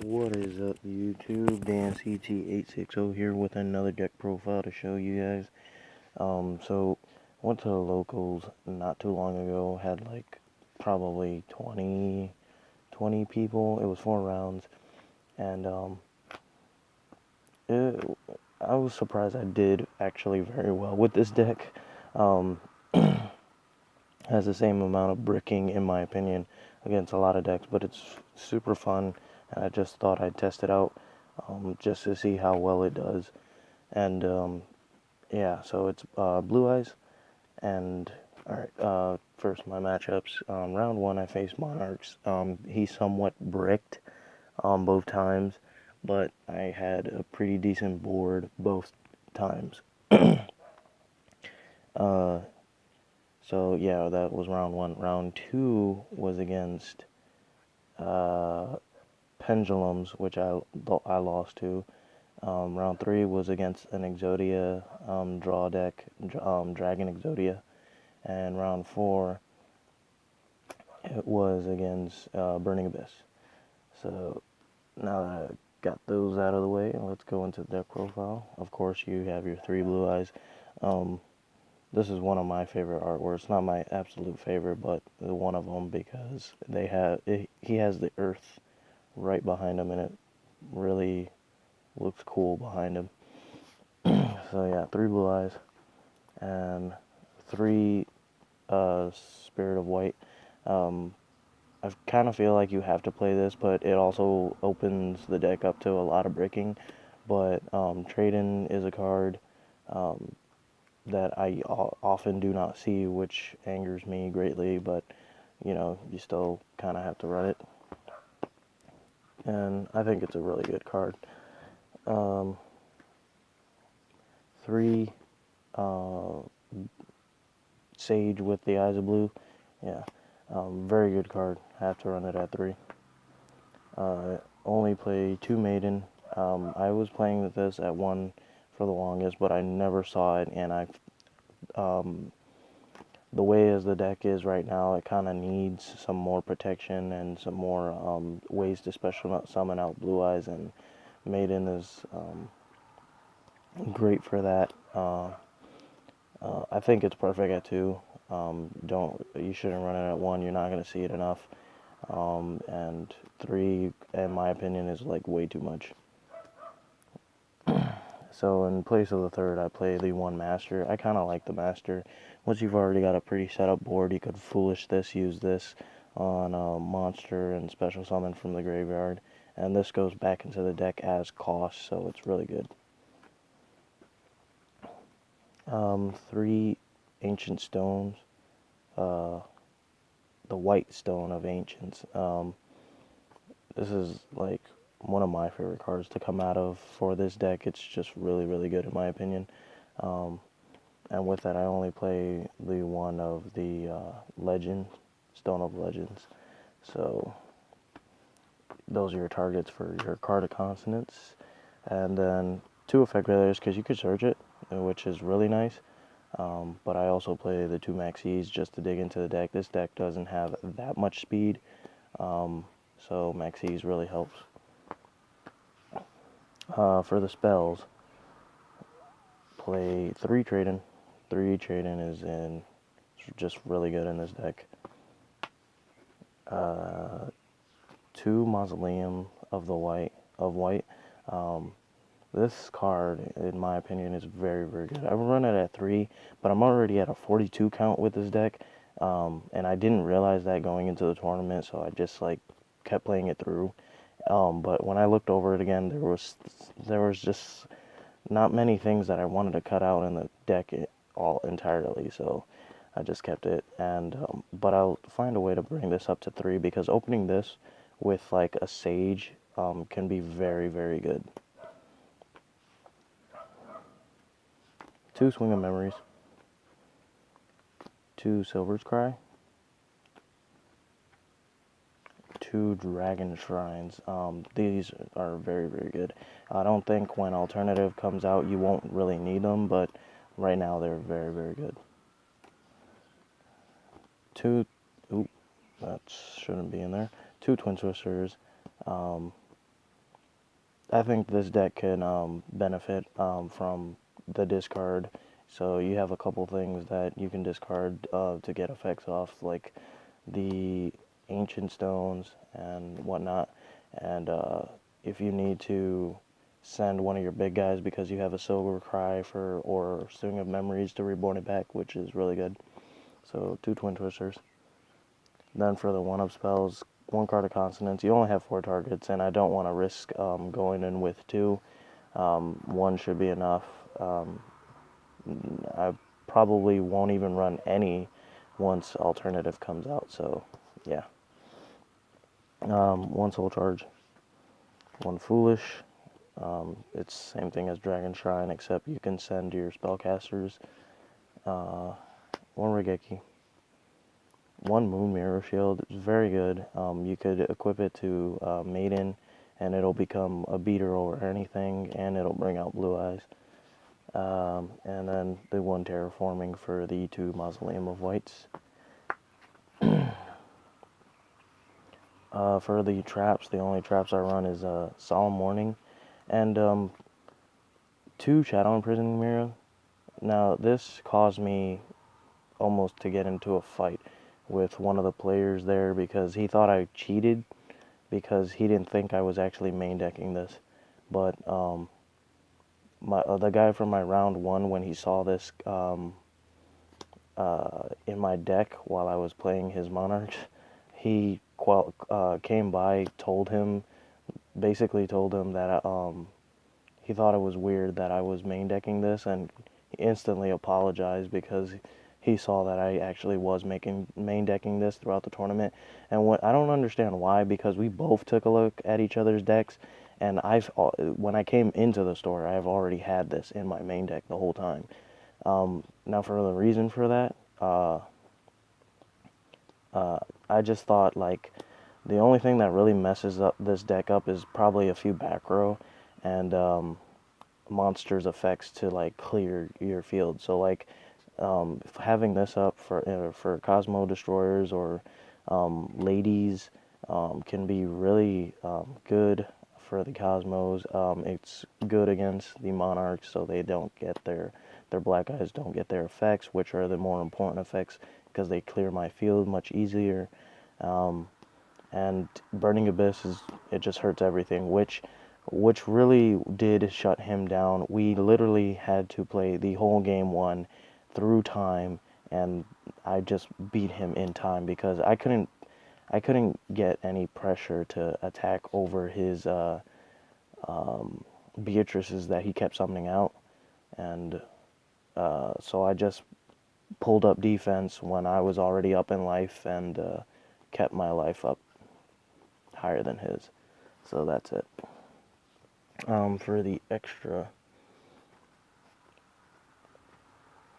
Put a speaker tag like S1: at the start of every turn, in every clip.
S1: What is up, YouTube? Dan CT860 here with another deck profile to show you guys. So went to the locals not too long ago. Had like probably 20 people. It was 4 rounds, and it, I was surprised I did actually very well with this deck. Um, has the same amount of bricking, in my opinion, against a lot of decks, but it's super fun, and I just thought I'd test it out just to see how well it does. And yeah, so it's Blue Eyes, and alright, first my matchups. Round 1 I faced Monarchs. He somewhat bricked both times, but I had a pretty decent board both times. uh, so yeah, that was round 1. Round 2 was against Pendulums, which I lost to. Round 3 was against an Exodia draw deck, Dragon Exodia, and round 4 it was against Burning Abyss. So now that I got those out of the way, let's go into the deck profile. Of course, you have your 3 Blue Eyes. This is one of my favorite artworks. Not my absolute favorite, but one of them, because he has the Earth right behind him, and it really looks cool behind him. So yeah, 3 Blue Eyes and 3 Spirit of White. I kind of feel like you have to play this, but it also opens the deck up to a lot of bricking. But Trade-in is a card that I often do not see, which angers me greatly, but you know, you still kind of have to run it. And I think it's a really good card. 3 Sage with the Eyes of Blue. Yeah, very good card. Have to run it at 3. Only play 2 Maiden. I was playing with this at 1 for the longest, but I never saw it, and the way as the deck is right now, it kind of needs some more protection and some more ways to special summon out Blue Eyes, and Maiden is great for that. I think it's perfect at 2. You shouldn't run it at 1. You're not going to see it enough. And 3, in my opinion, is like way too much. So in place of the 3rd, I play the 1 Master. I kind of like the Master. Once you've already got a pretty set up board, you could foolish this, use this on a monster and special summon from the graveyard. And this goes back into the deck as cost, so it's really good. 3 Ancient Stones. The White Stone of Ancients. This is like one of my favorite cards to come out of for this deck. It's just really, really good in my opinion. And with that, I only play the one of the Legend, Stone of Legends. So those are your targets for your card of consonants. And then 2 effect railers, because you could search it, which is really nice. But I also play the 2 Maxis just to dig into the deck. This deck doesn't have that much speed, so Maxis really helps. For the spells, play 3 Trade-in. 3 Trade-in is just really good in this deck. 2 Mausoleum of White. This card, in my opinion, is very, very good. I would run it at 3, but I'm already at a 42 count with this deck, and I didn't realize that going into the tournament, so I just like kept playing it through. But when I looked over it again, there was just not many things that I wanted to cut out in the deck all entirely, so I just kept it. And but I'll find a way to bring this up to 3, because opening this with like a Sage can be very, very good. 2 Swing of Memories, 2 Silver's Cry, 2 Dragon Shrines. These are very, very good. I don't think when Alternative comes out you won't really need them, but right now they're very, very good. 2, that shouldn't be in there. 2 Twin Twisters, I think this deck can benefit from the discard. So you have a couple things that you can discard to get effects off, like the ancient stones and whatnot. And if you need to send one of your big guys because you have a Silver Cry for or String of Memories to reborn it back, which is really good. So 2 Twin Twisters. Then for the 1-up spells, 1 card of Consonance. You only have 4 targets, and I don't want to risk going in with 2. 1 should be enough. I probably won't even run any once Alternative comes out, so yeah. 1 Soul Charge, 1 Foolish. It's same thing as Dragon Shrine, except you can send your spellcasters. 1 Regeki. 1 Moon Mirror Shield. It's very good. You could equip it to Maiden, and it'll become a beater over anything, and it'll bring out Blue Eyes. And then the 1 Terraforming for the 2 Mausoleum of Whites. For the traps, the only traps I run is Solemn Warning and 2 Shadow Imprisoning Mirror. Now, this caused me almost to get into a fight with one of the players there because he thought I cheated because he didn't think I was actually main decking this. But the guy from my round 1, when he saw this in my deck while I was playing his Monarchs, he came by, basically told him that he thought it was weird that I was main decking this, and he instantly apologized because he saw that I actually was main decking this throughout the tournament. And I don't understand why, because we both took a look at each other's decks, and when I came into the store, I've already had this in my main deck the whole time. Now for the reason for that, I just thought, like, the only thing that really messes up this deck up is probably a few back row and monsters effects to, like, clear your field. So, like, having this up for Cosmo Destroyers or Ladies can be really good for the Cosmos. It's good against the Monarchs, so they don't get their Black Eyes don't get their effects, which are the more important effects because they clear my field much easier. And Burning Abyss it just hurts everything, which really did shut him down. We literally had to play the whole game 1 through time, and I just beat him in time because I couldn't get any pressure to attack over his Beatrices that he kept summoning out, and so I just pulled up defense when I was already up in life and kept my life up higher than his. So that's it. For the extra,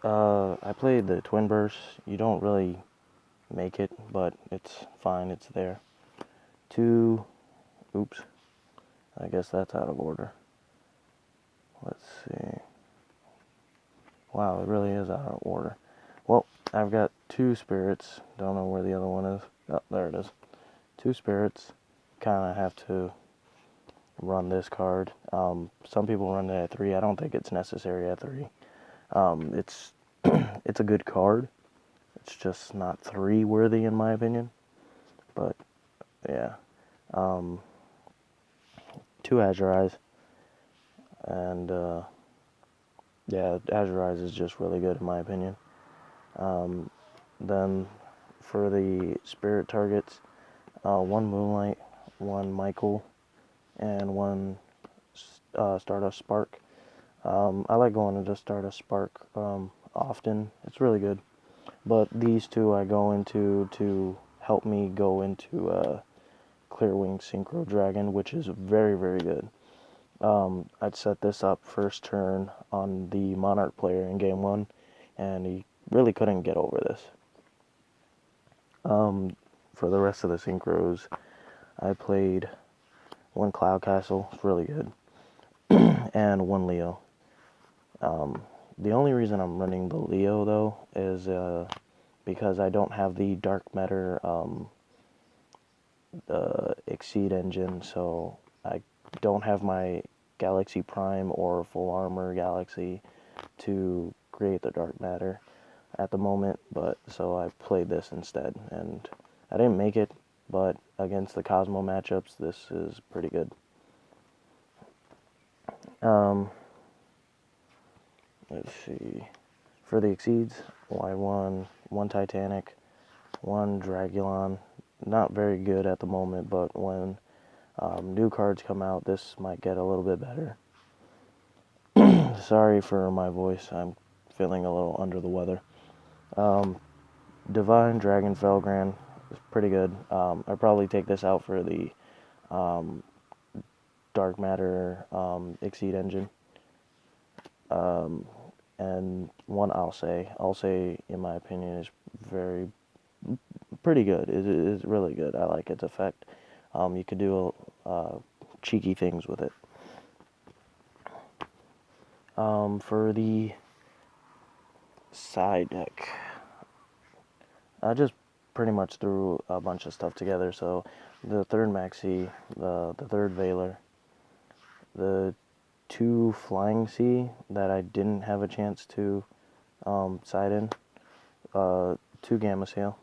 S1: I played the Twin Burst. You don't really make it, but it's fine, it's there. 2, oops, I guess that's out of order. Let's see. Wow, it really is out of order. Well, I've got 2 spirits. Don't know where the other one is. Oh, there it is. 2 spirits. Kind of have to run this card. Some people run it at 3. I don't think it's necessary at 3. It's it's a good card. It's just not 3 worthy in my opinion. But yeah. 2 Azure Eyes. And yeah, Azure Eyes is just really good in my opinion. Then for the spirit targets, 1 Moonlight, 1 Michael, and 1 Stardust Spark. I like going into Stardust Spark often. It's really good. But these 2 I go into to help me go into Clearwing Synchro Dragon, which is very, very good. I'd set this up first turn on the Monarch player in game 1, and he really couldn't get over this. For the rest of the synchros, I played 1 Cloud Castle, it's really good, and 1 Leo. The only reason I'm running the Leo, though, is because I don't have the Dark Matter Exceed engine, so I don't have my Galaxy Prime or Full Armor Galaxy to create the dark matter at the moment, but so I played this instead, and I didn't make it, but against the Cosmo matchups, this is pretty good. Let's see. For the Exceeds, I won 1 Titanic, 1 Dragulon. Not very good at the moment, but when new cards come out, this might get a little bit better. Sorry for my voice, I'm feeling a little under the weather. Divine Dragon Felgran is pretty good. I'd probably take this out for the Dark Matter Exceed engine. And one I'll say in my opinion is pretty good. It is really good. I like its effect. You could do cheeky things with it. For the side deck, I just pretty much threw a bunch of stuff together. So the third Maxi, the third Veiler, the 2 Flying Sea that I didn't have a chance to side in, 2 Gamma Sail,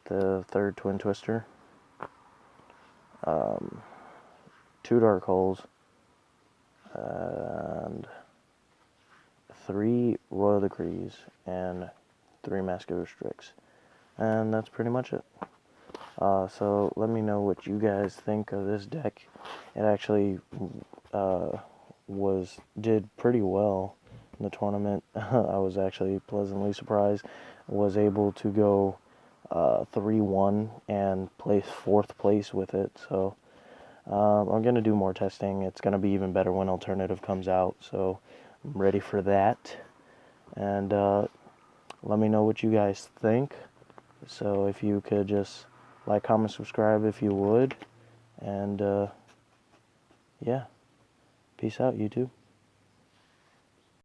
S1: the third Twin Twister, 2 Dark Holes, and 3 Royal Decrees, and 3 Masquerade Strix. And that's pretty much it. So let me know what you guys think of this deck. It actually did pretty well in the tournament. I was actually pleasantly surprised. Was able to go 3-1 and place 4th place with it. So I'm gonna do more testing. It's gonna be even better when Alternative comes out. So I'm ready for that. And let me know what you guys think. So if you could just like, comment, subscribe if you would. And yeah, peace out, YouTube.